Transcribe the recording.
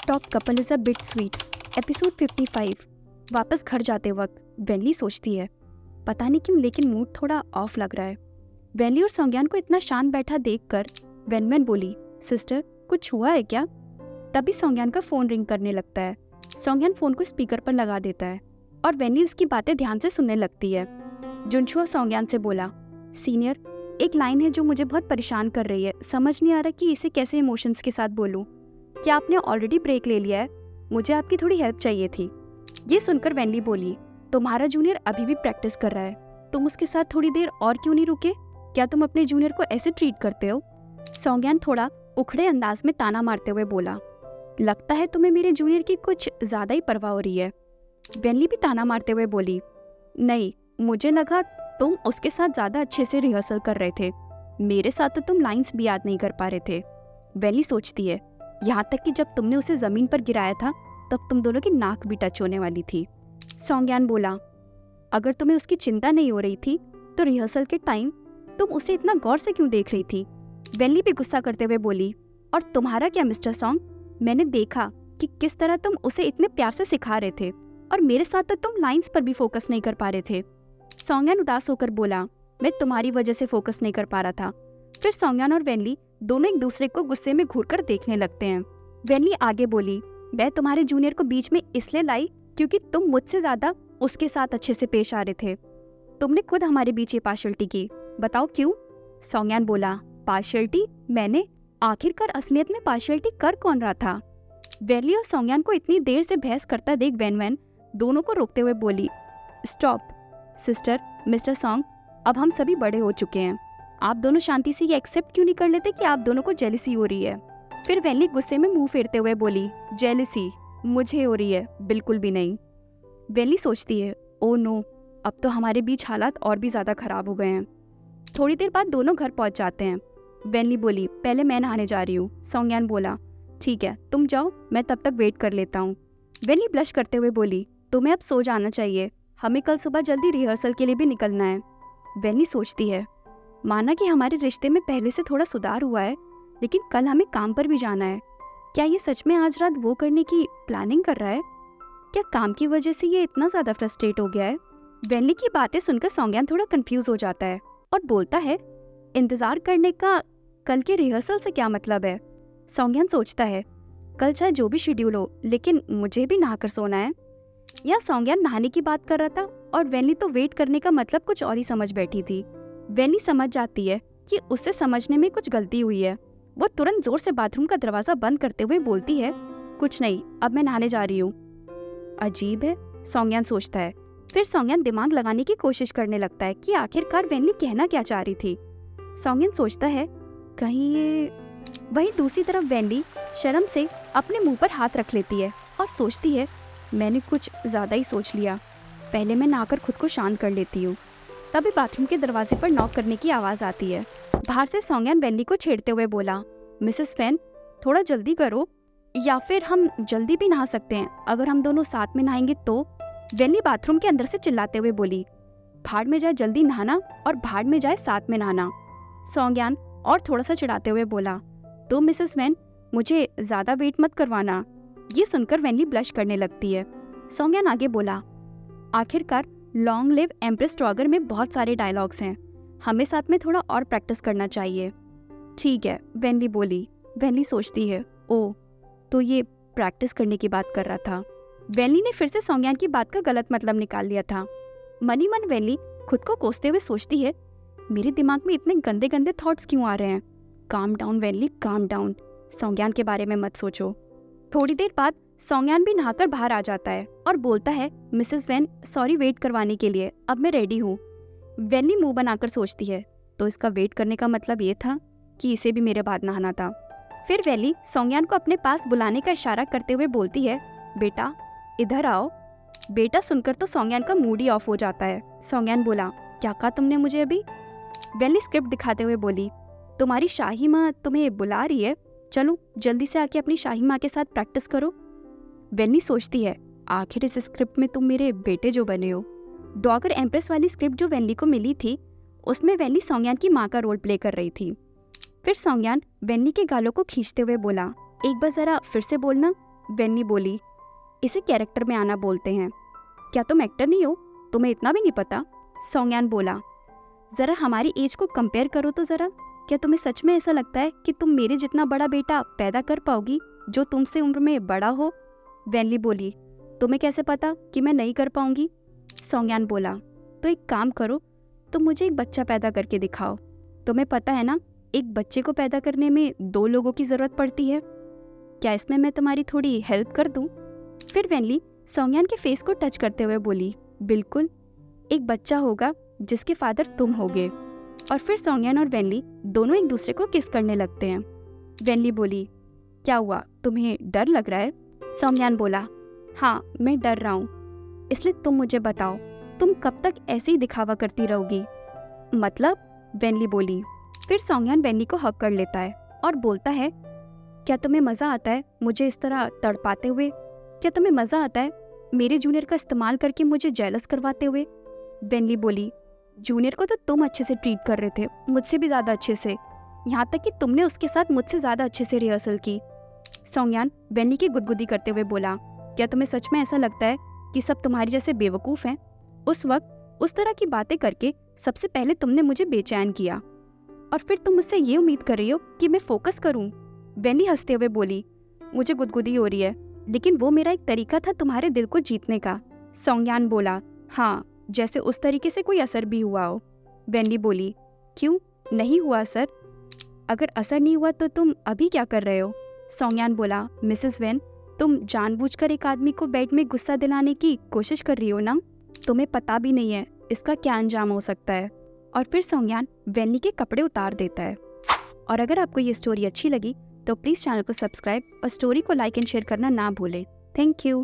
Top couple is a bit sweet. Episode 55। वापस घर जाते वक्त वेनली सोचती है, पता नहीं क्यों लेकिन मूड थोड़ा ऑफ लग रहा है। वेनली और सोंगयान को इतना शांत बैठा देखकर वेनवेन बोली, सिस्टर कुछ हुआ है क्या? तभी सोंगयान का फोन रिंग करने लगता है। सोंगयान फोन को स्पीकर पर लगा देता है और वेनली उसकी बातें ध्यान से सुनने लगती है। जुनशुआ सोंगयान से बोला, सीनियर, एक लाइन है जो मुझे बहुत परेशान कर रही है। समझ नहीं आ रहा कि इसे कैसे इमोशंस के साथ बोलूं। क्या आपने ऑलरेडी ब्रेक ले लिया है? मुझे आपकी थोड़ी हेल्प चाहिए थी। ये सुनकर वेनली बोली, तुम्हारा जूनियर अभी भी प्रैक्टिस कर रहा है, तुम उसके साथ थोड़ी देर और क्यों नहीं रुके? क्या तुम अपने जूनियर को ऐसे ट्रीट करते हो? सोंगयान थोड़ा उखड़े अंदाज में ताना मारते हुए बोला, लगता है तुम्हें मेरे जूनियर की कुछ ज्यादा ही परवाह हो रही है। वेनली भी ताना मारते हुए बोली, नहीं, मुझे लगा तुम उसके साथ ज्यादा अच्छे से रिहर्सल कर रहे थे। मेरे साथ तो तुम लाइंस भी याद नहीं कर पा रहे थे। वेनली सोचती है, यहाँ तक कि जब तुमने उसे जमीन पर गिराया था तब तुम दोनों की नाक भी टच होने वाली थी। सोंगयान बोला, अगर तुम्हें उसकी चिंता नहीं हो रही थी तो रिहर्सल के टाइम तुम उसे इतना गौर से क्यों देख रही थी? वेनली भी गुस्सा करते हुए बोली, और तुम्हारा क्या मिस्टर सॉन्ग, मैंने देखा कि किस तरह तुम उसे इतने प्यार से सिखा रहे थे और मेरे साथ तो तुम लाइंस पर भी फोकस नहीं कर पा रहे थे। सोंगयान उदास होकर बोला, मैं तुम्हारी वजह से फोकस नहीं कर पा रहा था। फिर सोंगयान और वेनली दोनों एक दूसरे को गुस्से में घूरकर देखने लगते हैं। वेनली आगे बोली, मैं तुम्हारे जूनियर को बीच में इसलिए लाई क्योंकि तुम मुझसे ज्यादा उसके साथ अच्छे से पेश आ रहे थे। तुमने खुद हमारे बीच ये पार्शियलिटी की, बताओ क्यों? सोंगयान बोला, पार्शियलिटी? मैंने? आखिरकार असलियत में पार्शियलिटी कर कौन रहा था? वेनली और सोंगयान को इतनी देर से बहस करता देख वेनवेन दोनों को रोकते हुए बोली, स्टॉप सिस्टर, मिस्टर सॉन्ग, अब हम सभी बड़े हो चुके हैं। आप दोनों शांति से ये एक्सेप्ट क्यों नहीं कर लेते कि आप दोनों को जेलिसी हो रही है? फिर वेनली गुस्से में मुंह फेरते हुए बोली, जेलिसी मुझे हो रही है? बिल्कुल भी नहीं। वेनली सोचती है, ओ नो, अब तो हमारे बीच हालात और भी ज्यादा खराब हो गए हैं। थोड़ी देर बाद दोनों घर पहुंच जाते हैं। वेनली बोली, पहले मैं नहाने जा रही हूँ। सोंगयान बोला, ठीक है तुम जाओ, मैं तब तक वेट कर लेता हूँ। वेनली ब्लश करते हुए बोली, तुम्हें अब सो जाना चाहिए, हमें कल सुबह जल्दी रिहर्सल के लिए भी निकलना है। वेनली सोचती है, माना कि हमारे रिश्ते में पहले से थोड़ा सुधार हुआ है, लेकिन कल हमें काम पर भी जाना है। क्या ये सच में आज रात वो करने की प्लानिंग कर रहा है? क्या काम की वजह से ये इतना ज्यादा फ्रस्ट्रेट हो गया है? वेनली की बातें सुनकर सोंगयान थोड़ा कंफ्यूज हो जाता है और बोलता है, इंतजार करने का कल के रिहर्सल से क्या मतलब है? सोंगयान सोचता है, कल चाहे जो भी शेड्यूल हो, लेकिन मुझे भी नहाकर सोना है। या सोंगयान नहाने की बात कर रहा था और वेनली तो वेट करने का मतलब कुछ और ही समझ बैठी थी। वेनली समझ जाती है कि उससे समझने में कुछ गलती हुई है। वो तुरंत जोर से बाथरूम का दरवाजा बंद करते हुए बोलती है, कुछ नहीं, अब मैं नहाने जा रही हूँ। अजीब है, सोंगयान सोचता है। फिर सोंगयान दिमाग लगाने की कोशिश करने लगता है कि आखिरकार वेनली कहना क्या चाह रही थी। सोंगयान सोचता है, कहीं ये... वहीं दूसरी तरफ वेनली शर्म से अपने मुंह पर हाथ रख लेती है और सोचती है, मैंने कुछ ज्यादा ही सोच लिया, पहले मैं नहाकर खुद को शांत कर लेती हूँ। तभी बाथरूम के दरवाजे पर नॉक करने की आवाज आती है। बाहर से सोंगयान वेनली को छेड़ते हुए बोला, मिसेस फैन, थोड़ा जल्दी करो, या फिर हम जल्दी भी नहा सकते हैं अगर हम दोनों साथ में नहाएंगे तो। वेनली बाथरूम के अंदर से चिल्लाते हुए बोली, भाड़ में जाए जल्दी नहाना और भाड़ में जाए साथ में नहाना। सोंगयान और थोड़ा सा चिढ़ाते हुए बोला, तो मिसेस फैन, मुझे ज्यादा वेट मत करवाना। ये सुनकर वेनली ब्लश करने लगती है। सोंगयान आगे बोला, आखिरकार लॉन्ग लिव एम्प्रेस ट्रॉगर में बहुत सारे डायलॉग्स हैं, हमें साथ में थोड़ा और प्रैक्टिस करना चाहिए। ठीक है, वेनली बोली। वेनली सोचती है, ओ, तो ये प्रैक्टिस करने की बात कर रहा था। वेनली ने फिर से सोंगयान की बात का गलत मतलब निकाल लिया था। मनी मन वेनली खुद को कोसते हुए सोचती है, मेरे दिमाग में इतने गंदे गंदे थॉट्स क्यों आ रहे हैं? Calm down vainly, calm down, सोंगयान के बारे में मत सोचो। थोड़ी देर बाद सोंगयान भी नहाकर बाहर आ जाता है और बोलता है, मिसेस वैन, सॉरी वेट करवाने के लिए, अब मैं रेडी हूँ। वेनली मुंह बनाकर सोचती है, तो इसका वेट करने का मतलब ये था कि इसे भी मेरे बाद नहाना था। फिर वेनली सोंगयान को अपने पास बुलाने का इशारा करते हुए बोलती है, बेटा इधर आओ। बेटा सुनकर तो सोंगयान का मूड ही ऑफ हो जाता है। सोंगयान बोला, क्या कहा तुमने मुझे अभी? वेनली स्क्रिप्ट दिखाते हुए बोली, तुम्हारी शाही माँ तुम्हें बुला रही है, चलो जल्दी से आके अपनी शाही माँ के साथ प्रैक्टिस करो। वेनली सोचती है, आखिर इस स्क्रिप्ट में तुम मेरे बेटे जो बने हो। डॉगर एम्प्रेस वाली स्क्रिप्ट जो वेनली को मिली थी उसमें वेनली सोंगयान की माँ का रोल प्ले कर रही थी। फिर सोंगयान वेनली के गालों को खींचते हुए बोला, एक बार जरा फिर से बोलना। वेन्नी बोली, इसे कैरेक्टर में आना बोलते हैं। क्या तुम एक्टर नहीं हो? तुम्हें इतना भी नहीं पता? सोंगयान बोला, ज़रा हमारी एज को कंपेयर करो तो ज़रा। क्या तुम्हें सच में ऐसा लगता है कि तुम मेरे जितना बड़ा बेटा पैदा कर पाओगी जो तुमसे उम्र में बड़ा हो? वेनली बोली, तुम्हें कैसे पता कि मैं नहीं कर पाऊंगी? सोंगयान बोला, तो एक काम करो, तुम मुझे एक बच्चा पैदा करके दिखाओ। तुम्हें पता है ना, एक बच्चे को पैदा करने में 2 लोगों की ज़रूरत पड़ती है। क्या इसमें मैं तुम्हारी थोड़ी हेल्प कर दूँ? फिर वेनली सोंगयान के फेस को टच करते हुए बोली, बिल्कुल, एक बच्चा होगा जिसके फादर तुम होगे। और फिर सोंगयान और वेनली दोनों एक दूसरे को किस करने लगते हैं। वेनली बोली, क्या हुआ, तुम्हें डर लग रहा है? सोंगयान बोला, हाँ मैं डर रहा हूँ, इसलिए तुम मुझे बताओ, तुम कब तक ऐसे ही दिखावा करती रहोगी? मतलब? वेनली बोली। फिर सोंगयान वेनली को हक कर लेता है और बोलता है, क्या तुम्हें मज़ा आता है मुझे इस तरह तड़पाते हुए? क्या तुम्हें मज़ा आता है मेरे जूनियर का इस्तेमाल करके मुझे जेलस करवाते हुए? वेनली बोली, जूनियर को तो तुम अच्छे से ट्रीट कर रहे थे, मुझसे भी ज़्यादा अच्छे से, यहाँ तक कि तुमने उसके साथ मुझसे ज़्यादा अच्छे से रिहर्सल की। सोंगयान वेनली की गुदगुदी करते हुए बोला, क्या तुम्हें सच में ऐसा लगता है कि सब तुम्हारी जैसे बेवकूफ़ हैं? उस वक्त उस तरह की बातें करके सबसे पहले तुमने मुझे बेचैन किया और फिर तुम मुझसे ये उम्मीद कर रही हो कि मैं फोकस करूं? वेनली हंसते हुए बोली, मुझे गुदगुदी हो रही है, लेकिन वो मेरा एक तरीका था तुम्हारे दिल को जीतने का। सोंगयान बोला, हाँ, जैसे उस तरीके से कोई असर भी हुआ हो। वेनली बोली, क्यों नहीं हुआ असर? अगर असर नहीं हुआ तो तुम अभी क्या कर रहे हो? सोंगयान बोला, मिसेस वेन, तुम जानबूझकर एक आदमी को बेड में गुस्सा दिलाने की कोशिश कर रही हो ना? तुम्हें पता भी नहीं है इसका क्या अंजाम हो सकता है। और फिर सोंगयान वेनली के कपड़े उतार देता है। और अगर आपको ये स्टोरी अच्छी लगी तो प्लीज़ चैनल को सब्सक्राइब और स्टोरी को लाइक एंड शेयर करना ना भूलें। Thank you.